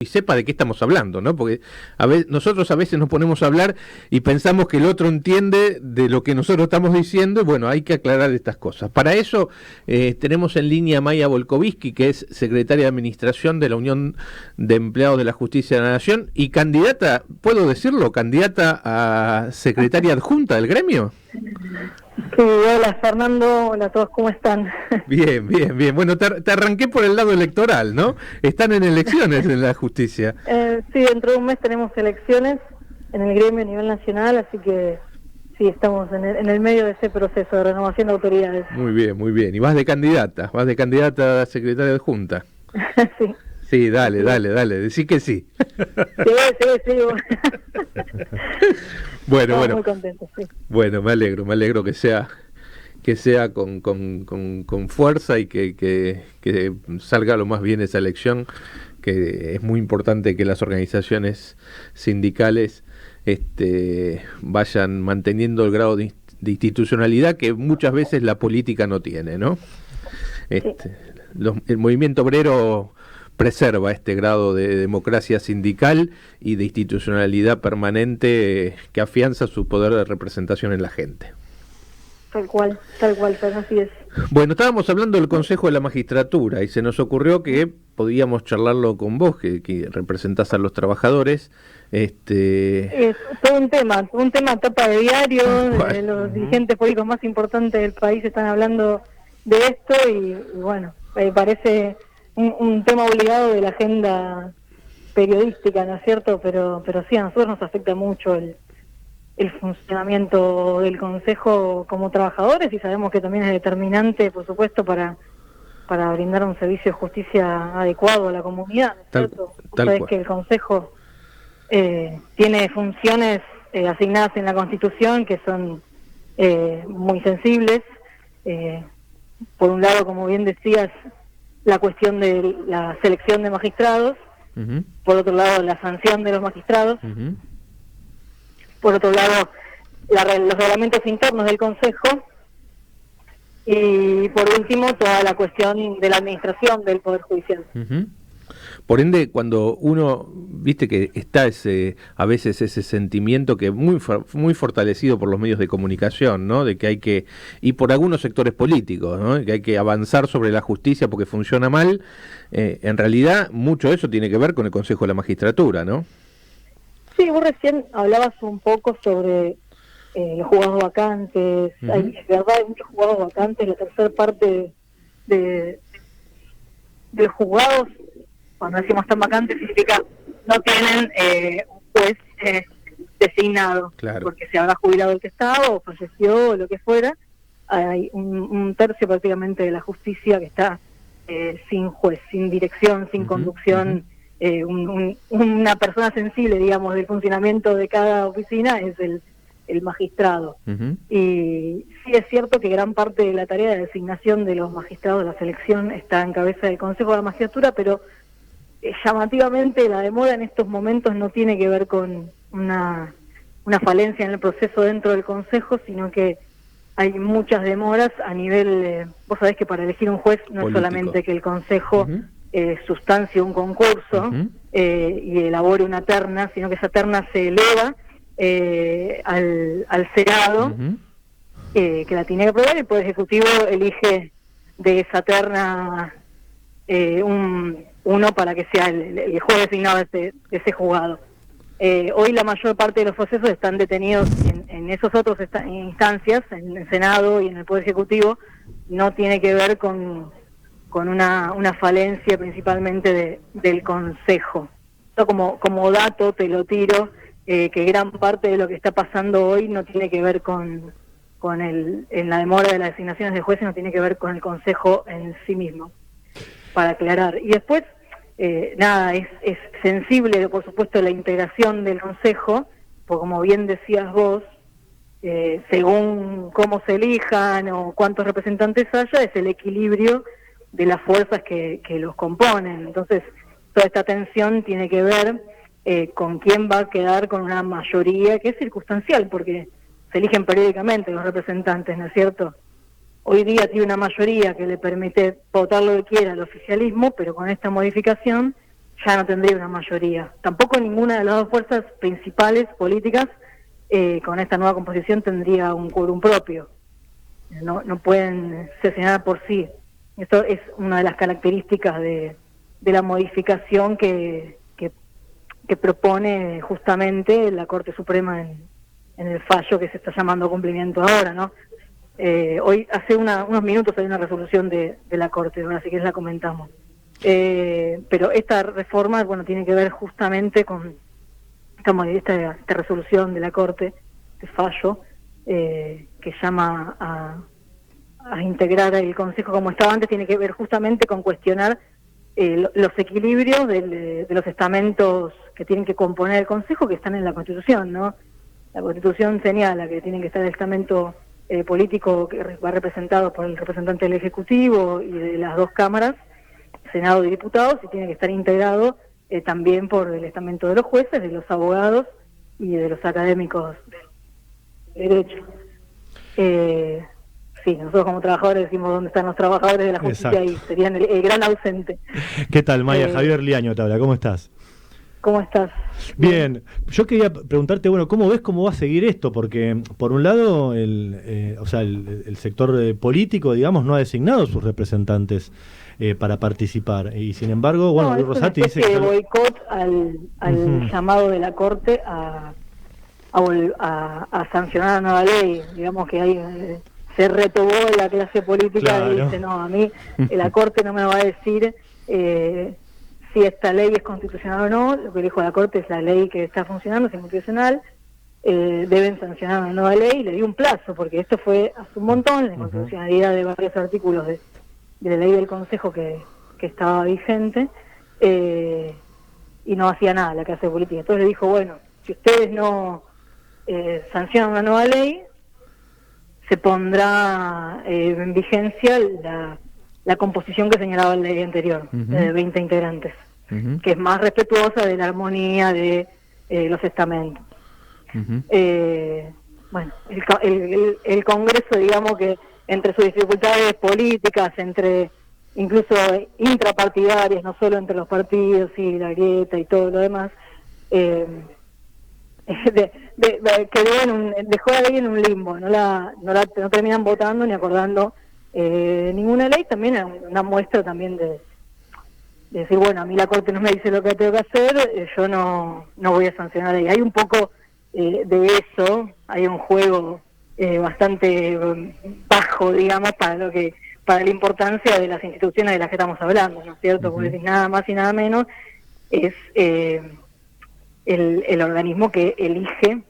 y sepa de qué estamos hablando, ¿no? Porque nosotros a veces nos ponemos a hablar y pensamos que el otro entiende de lo que nosotros estamos diciendo, y bueno, hay que aclarar estas cosas. Para eso tenemos en línea a Maya Volkovitsky, que es secretaria de Administración de la Unión de Empleados de la Justicia de la Nación y candidata, ¿puedo decirlo? Candidata a secretaria adjunta del gremio. Sí, hola Fernando, hola a todos, ¿cómo están? Bien, bien, bien. Bueno, te arranqué por el lado electoral, ¿no? Están en elecciones en la justicia. Sí, dentro de un mes tenemos elecciones en el gremio a nivel nacional, así que sí, estamos en el medio de ese proceso de renovación de autoridades. Muy bien, muy bien. Y vas de candidata a secretaria adjunta. Sí. Sí, dale, decí que sí. Sí. Bueno. Muy contento, sí. Bueno, me alegro que sea con fuerza y que salga lo más bien esa elección, que es muy importante que las organizaciones sindicales vayan manteniendo el grado de institucionalidad que muchas veces la política no tiene, ¿no? Sí. El movimiento obrero preserva este grado de democracia sindical y de institucionalidad permanente que afianza su poder de representación en la gente. Tal cual, así es. Bueno, estábamos hablando del Consejo de la Magistratura y se nos ocurrió que podíamos charlarlo con vos, que representás a los trabajadores. Es todo un tema tapa de diario, los dirigentes políticos más importantes del país están hablando de esto y bueno, me parece un tema obligado de la agenda periodística, ¿no es cierto? Pero sí, a nosotros nos afecta mucho el funcionamiento del Consejo como trabajadores y sabemos que también es determinante, por supuesto, para brindar un servicio de justicia adecuado a la comunidad, ¿no es cierto? Sabés que el Consejo tiene funciones asignadas en la Constitución que son muy sensibles. Por un lado, como bien decías, la cuestión de la selección de magistrados, por otro lado, la sanción de los magistrados, por otro lado, los reglamentos internos del Consejo, y por último, toda la cuestión de la administración del Poder Judicial. Por ende, cuando uno, viste que está a veces ese sentimiento que es muy fortalecido por los medios de comunicación, ¿no? De que hay que, y por algunos sectores políticos, ¿no? Que hay que avanzar sobre la justicia porque funciona mal. En realidad, mucho de eso tiene que ver con el Consejo de la Magistratura, ¿no? Sí, vos recién hablabas un poco sobre los juzgados vacantes. Hay, de verdad, hay muchos juzgados vacantes. La tercera parte de los juzgados, cuando decimos están vacantes, significa no tienen un juez designado, claro, porque se habrá jubilado el que estaba o falleció o lo que fuera. Hay un tercio prácticamente de la justicia que está sin juez, sin dirección, sin conducción. Una persona sensible, digamos, del funcionamiento de cada oficina es el magistrado. Y sí es cierto que gran parte de la tarea de designación de los magistrados de la selección está en cabeza del Consejo de la Magistratura, pero llamativamente la demora en estos momentos no tiene que ver con una falencia en el proceso dentro del Consejo, sino que hay muchas demoras a nivel, vos sabés que para elegir un juez no político. Es solamente que el Consejo sustancie un concurso y elabore una terna, sino que esa terna se eleva al Senado, que la tiene que aprobar, y el Poder Ejecutivo elige de esa terna uno para que sea el juez designado de ese juzgado. Hoy la mayor parte de los procesos están detenidos en esos otros instancias, en el Senado y en el Poder Ejecutivo. No tiene que ver con una falencia principalmente del Consejo. Yo como dato te lo tiro, que gran parte de lo que está pasando hoy no tiene que ver en la demora de las designaciones de jueces, no tiene que ver con el Consejo en sí mismo, para aclarar. Y después, es sensible, por supuesto, la integración del Consejo, porque como bien decías vos, según cómo se elijan o cuántos representantes haya, es el equilibrio de las fuerzas que los componen. Entonces, toda esta tensión tiene que ver con quién va a quedar con una mayoría que es circunstancial, porque se eligen periódicamente los representantes, ¿no es cierto? Hoy día tiene una mayoría que le permite votar lo que quiera al oficialismo, pero con esta modificación ya no tendría una mayoría. Tampoco ninguna de las dos fuerzas principales políticas con esta nueva composición tendría un quórum propio. No pueden sesionar por sí. Esto es una de las características de la modificación que propone justamente la Corte Suprema en el fallo que se está llamando a cumplimiento ahora, ¿no? Hoy, hace unos minutos hay una resolución de la Corte, ahora sí que la comentamos. Pero esta reforma, bueno, tiene que ver justamente con esta resolución de la Corte, este fallo, que llama a integrar el Consejo como estaba antes, tiene que ver justamente con cuestionar los equilibrios de los estamentos que tienen que componer el Consejo, que están en la Constitución, ¿no? La Constitución señala que tiene que estar el estamento político que va representado por el representante del Ejecutivo y de las dos cámaras, Senado y Diputados, y tiene que estar integrado también por el estamento de los jueces, de los abogados y de los académicos de derecho. Sí, nosotros como trabajadores decimos dónde están los trabajadores de la justicia. Exacto. Y serían el gran ausente. ¿Qué tal, Maya? Javier Liaño te habla, ¿cómo estás? ¿Cómo estás? Bien, yo quería preguntarte, bueno, ¿cómo ves cómo va a seguir esto? Porque, por un lado, el sector político, digamos, no ha designado sus representantes para participar. Y, sin embargo, bueno, Luis Rosati dice que... boicot al llamado de la Corte a sancionar la nueva ley. Digamos que hay... se retobó la clase política. Claro. Y dice, no, a mí la Corte no me va a decir si esta ley es constitucional o no. Lo que dijo la Corte es la ley que está funcionando, es constitucional, deben sancionar una nueva ley, y le dio un plazo, porque esto fue hace un montón, la constitucionalidad de varios artículos de la ley del Consejo que estaba vigente, y no hacía nada la clase política. Entonces le dijo, bueno, si ustedes no sancionan una nueva ley, se pondrá en vigencia la composición que señalaba la ley anterior, de 20 integrantes, que es más respetuosa de la armonía de los estamentos. Bueno, el Congreso, digamos que entre sus dificultades políticas, entre incluso intrapartidarias, no solo entre los partidos y la grieta y todo lo demás, dejó la ley en un limbo, no terminan votando ni acordando ninguna ley. También una muestra también de decir, bueno, a mí la Corte no me dice lo que tengo que hacer, yo no voy a sancionar ahí. Hay un poco de eso, hay un juego bastante bajo, digamos, para la importancia de las instituciones de las que estamos hablando, ¿no es cierto? Porque nada más y nada menos es el organismo que elige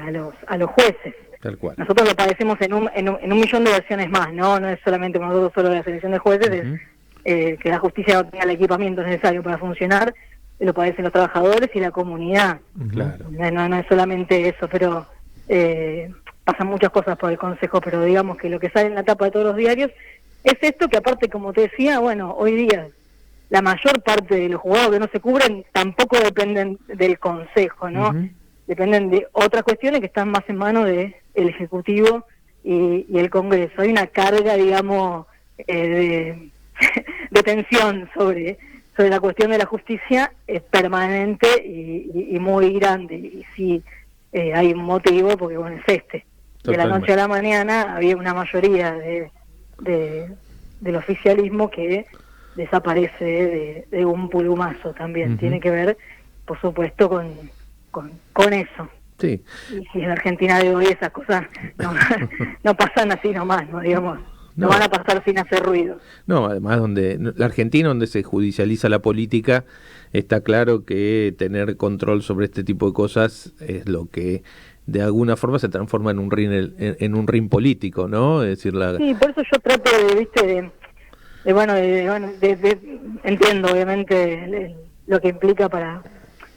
a los jueces. Tal cual. Nosotros lo padecemos en un millón de versiones más, no es solamente nosotros solo la selección de jueces, es que la justicia no tenga el equipamiento necesario para funcionar, lo padecen los trabajadores y la comunidad. Claro. No es solamente eso, pero pasan muchas cosas por el Consejo, pero digamos que lo que sale en la tapa de todos los diarios es esto, que aparte, como te decía, bueno, hoy día la mayor parte de los juzgados que no se cubren tampoco dependen del Consejo, ¿no? Dependen de otras cuestiones que están más en manos del Ejecutivo y el Congreso. Hay una carga, digamos, de tensión sobre la cuestión de la justicia permanente y muy grande. Y sí, hay un motivo, porque bueno, es este. De la noche a la mañana había una mayoría del oficialismo que desaparece de un plumazo también. Tiene que ver, por supuesto, con eso. Sí. Y si en la Argentina de hoy esas cosas no pasan así nomás, ¿no? Digamos, no van a pasar sin hacer ruido. No, además la Argentina, donde se judicializa la política, está claro que tener control sobre este tipo de cosas es lo que de alguna forma se transforma en un ring político, ¿no? Es decir, sí, por eso yo trato entiendo obviamente lo que implica para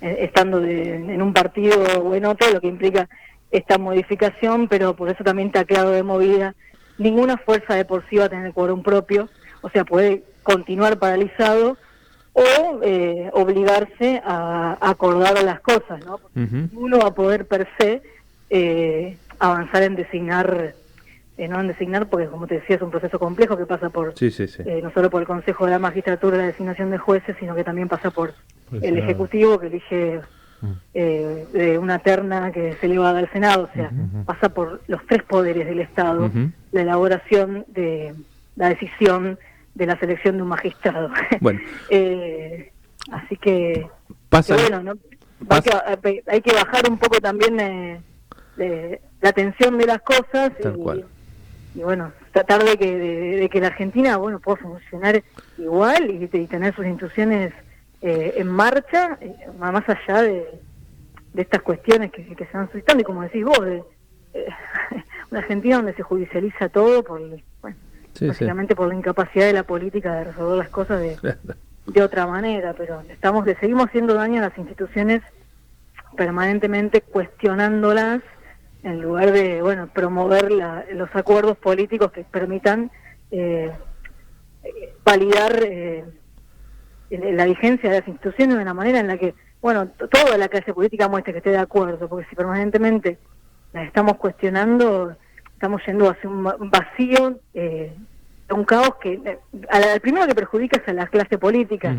estando en un partido o en otro, lo que implica esta modificación, pero por eso también te aclaro de movida, ninguna fuerza de por sí va a tener quórum propio, o sea, puede continuar paralizado o obligarse a acordar las cosas, ¿no? Porque uno va a poder per se avanzar en designar no han designar, porque como te decía es un proceso complejo que pasa por no solo por el Consejo de la Magistratura la designación de jueces, sino que también pasa por el Ejecutivo que elige de una terna que se eleva al Senado, o sea, pasa por los 3 poderes del Estado, la elaboración de la decisión de la selección de un magistrado. Bueno. Así que pasa, bueno, ¿no? Hay que bajar un poco también la tensión de las cosas y bueno, tratar de que la Argentina pueda funcionar igual y tener sus instituciones en marcha, más allá de estas cuestiones que se van suscitando, y como decís vos, una Argentina donde se judicializa todo básicamente por la incapacidad de la política de resolver las cosas de otra manera, pero le seguimos haciendo daño a las instituciones permanentemente cuestionándolas en lugar de promover los acuerdos políticos que permitan validar la vigencia de las instituciones de una manera en la que toda la clase política muestre que esté de acuerdo, porque si permanentemente las estamos cuestionando, estamos yendo hacia un vacío, un caos que al primero que perjudica es a la clase política.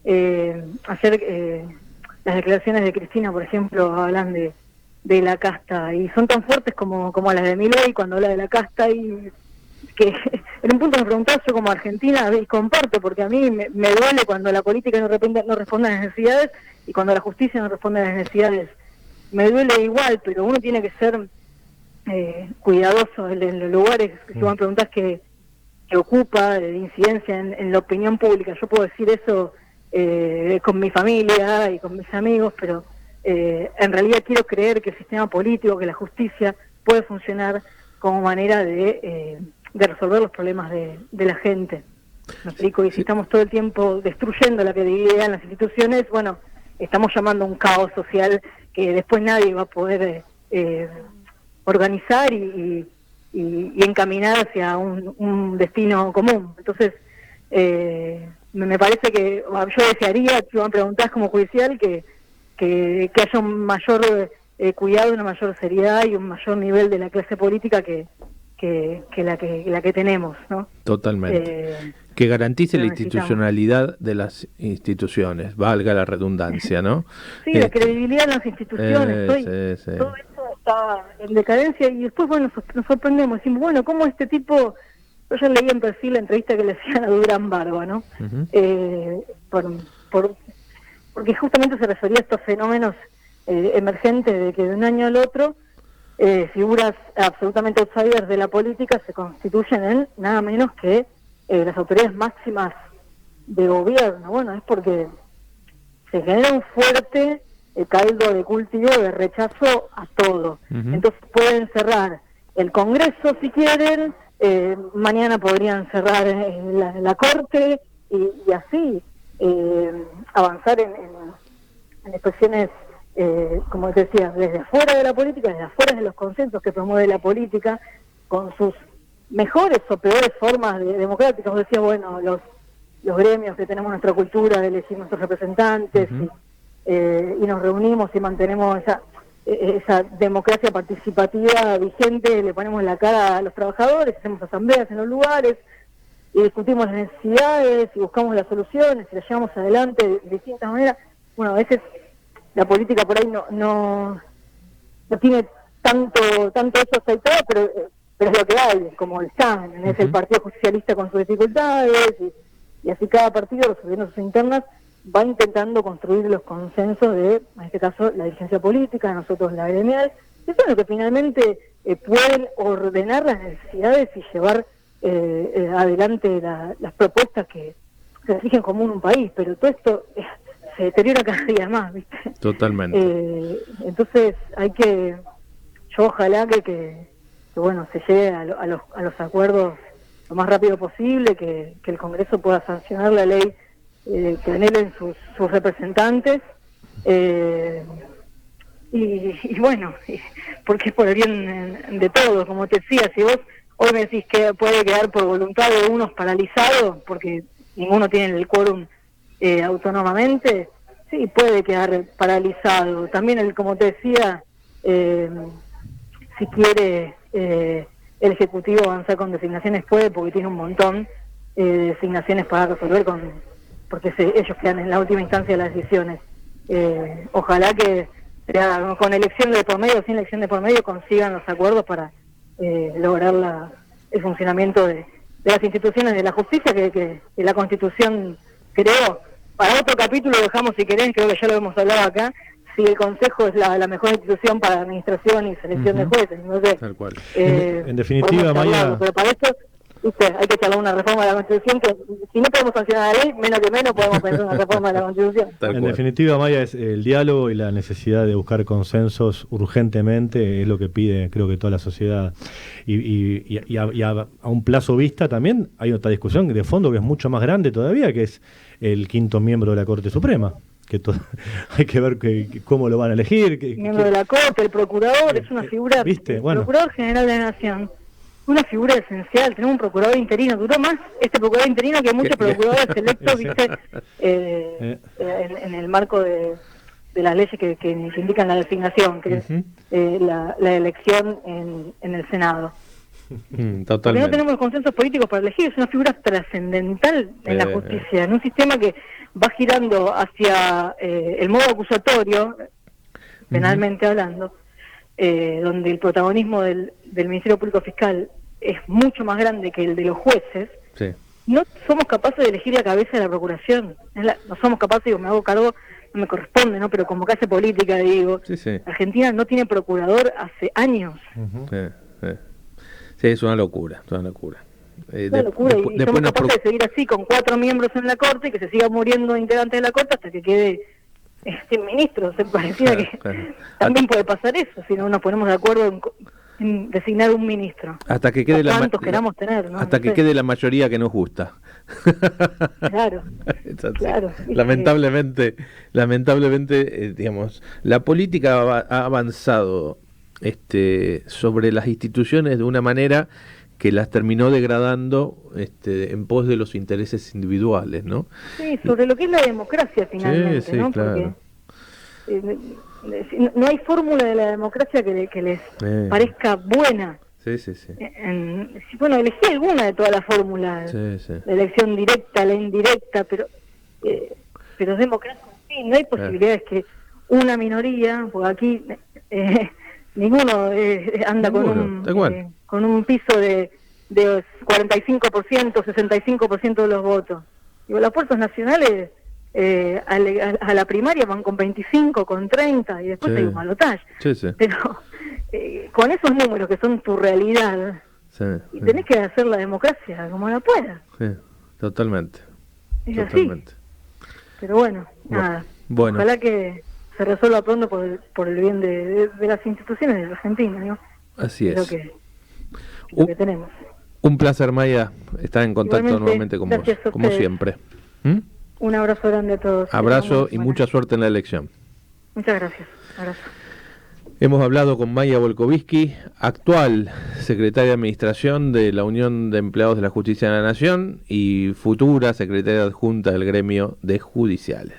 Ayer las declaraciones de Cristina, por ejemplo, hablan de la casta y son tan fuertes como las de Milei cuando habla de la casta, y que en un punto me preguntaba, yo como argentina, y comparto, porque a mí me duele cuando la política no responde a las necesidades y cuando la justicia no responde a las necesidades. Me duele igual, pero uno tiene que ser cuidadoso en los lugares que si vos me preguntás que ocupa de incidencia en la opinión pública. Yo puedo decir eso con mi familia y con mis amigos, pero en realidad quiero creer que el sistema político, que la justicia puede funcionar como manera de resolver los problemas de la gente. ¿Me explico? Y si estamos todo el tiempo destruyendo la credibilidad en las instituciones, estamos llamando a un caos social que después nadie va a poder organizar y encaminar hacia un destino común. Entonces, me parece que yo desearía, si me preguntás como judicial, que haya un mayor cuidado, una mayor seriedad y un mayor nivel de la clase política que la que tenemos, ¿no? Totalmente. Que garantice la institucionalidad de las instituciones, valga la redundancia, ¿no? Sí, la credibilidad en las instituciones. Todo eso está en decadencia y después, nos sorprendemos, decimos, ¿cómo este tipo? Yo ya leí en perfil la entrevista que le hacían a Durán Barba, ¿no? Porque justamente se refería a estos fenómenos emergentes de que de un año al otro figuras absolutamente outsiders de la política se constituyen en nada menos que las autoridades máximas de gobierno. Es porque se genera un fuerte caldo de cultivo de rechazo a todo. Entonces pueden cerrar el Congreso si quieren, mañana podrían cerrar la Corte y así avanzar en expresiones, como te decía, desde afuera de la política, desde afuera de los consensos que promueve la política, con sus mejores o peores formas democráticas. Os decía, los gremios que tenemos nuestra cultura de elegir nuestros representantes y nos reunimos y mantenemos esa democracia participativa vigente, le ponemos la cara a los trabajadores, hacemos asambleas en los lugares y discutimos las necesidades y buscamos las soluciones y las llevamos adelante de distintas maneras. A veces la política por ahí no tiene tanto eso aceitado, pero es lo que hay, como el SAN, es el Partido Justicialista con sus dificultades, y así cada partido, resolviendo sus internas, va intentando construir los consensos de, en este caso, la dirigencia política, nosotros la gremial, y eso es lo que finalmente pueden ordenar las necesidades y llevar adelante las propuestas que se exigen como un país, pero todo esto se deteriora cada día más, ¿viste? Totalmente. Entonces yo ojalá que se llegue a los acuerdos lo más rápido posible, que el Congreso pueda sancionar la ley que anhelen sus representantes, porque es por el bien de todos, como te decía. Si vos hoy me decís que puede quedar por voluntad de unos paralizado, porque ninguno tiene el quórum autónomamente, sí, puede quedar paralizado. También, como te decía, si quiere el Ejecutivo avanzar con designaciones puede, porque tiene un montón de designaciones para resolver, porque ellos quedan en la última instancia de las decisiones. Ojalá que con elección de por medio o sin elección de por medio consigan los acuerdos para lograr el funcionamiento de las instituciones de la justicia que la Constitución creó. Para otro capítulo dejamos, si querés, creo que ya lo hemos hablado acá, si el Consejo es la mejor institución para administración y selección de jueces. No sé. Tal cual. En definitiva, Maya... Pero para esto, hay que charlar una reforma de la Constitución que, si no podemos sancionar la ley, menos que menos podemos pensar en una reforma de la Constitución. En definitiva, Maya, es el diálogo y la necesidad de buscar consensos urgentemente, es lo que pide, creo que toda la sociedad. Y a un plazo vista también hay otra discusión de fondo que es mucho más grande todavía, que es el quinto miembro de la Corte Suprema. Que hay que ver cómo lo van a elegir. Miembro de la Corte, el procurador, es una figura, ¿viste? Bueno. Procurador General de la Nación, una figura esencial. Tenemos un procurador interino, duró más este procurador interino que muchos procuradores electos, ¿viste? En el marco de las leyes que indican la designación, que es la elección en el Senado. Totalmente. Porque no tenemos los consensos políticos para elegir, es una figura trascendental en la justicia, en un sistema que va girando hacia el modo acusatorio, penalmente hablando, donde el protagonismo del Ministerio Público Fiscal es mucho más grande que el de los jueces. Sí. No somos capaces de elegir la cabeza de la procuración, no somos capaces, digo, me hago cargo, no me corresponde, ¿no? Pero como clase política, digo, Argentina no tiene procurador hace años. Sí, es una locura, es una locura. Una locura, y somos capaces de seguir así, con 4 miembros en la Corte, y que se siga muriendo integrantes de la Corte hasta que quede sin ministro. Se parecía que también puede pasar eso, si no nos ponemos de acuerdo en designar un ministro. Hasta que quede queramos tener, ¿no? Hasta que quede la mayoría que nos gusta. Claro. Claro. Lamentablemente, digamos, la política ha avanzado sobre las instituciones de una manera que las terminó degradando en pos de los intereses individuales, ¿no? Sí, sobre lo que es la democracia finalmente, ¿no? Claro. Porque no hay fórmula de la democracia que les parezca buena. Sí. Bueno, elegí alguna de todas las fórmulas, la elección directa, la indirecta, pero es democracia, sí, no hay posibilidades que una minoría, porque aquí ninguno anda con un piso de 45%, 65% de los votos. Digo, las fuerzas nacionales a la primaria van con 25, con 30, y después hay un balotaje. Pero con esos números que son tu realidad, y tenés que hacer la democracia como la puedas. Sí, totalmente. Es totalmente así. Pero bueno, nada. Bueno. Ojalá que se resuelva pronto por el bien de las instituciones de Argentina, ¿no? Así es. Lo que tenemos. Un placer, Maya, estar en contacto nuevamente con vos, como siempre. Un abrazo grande a todos. Abrazo y mucha suerte en la elección. Muchas gracias. Abrazo. Hemos hablado con Maya Volkovitsky, actual secretaria de Administración de la Unión de Empleados de la Justicia de la Nación y futura secretaria adjunta del Gremio de Judiciales.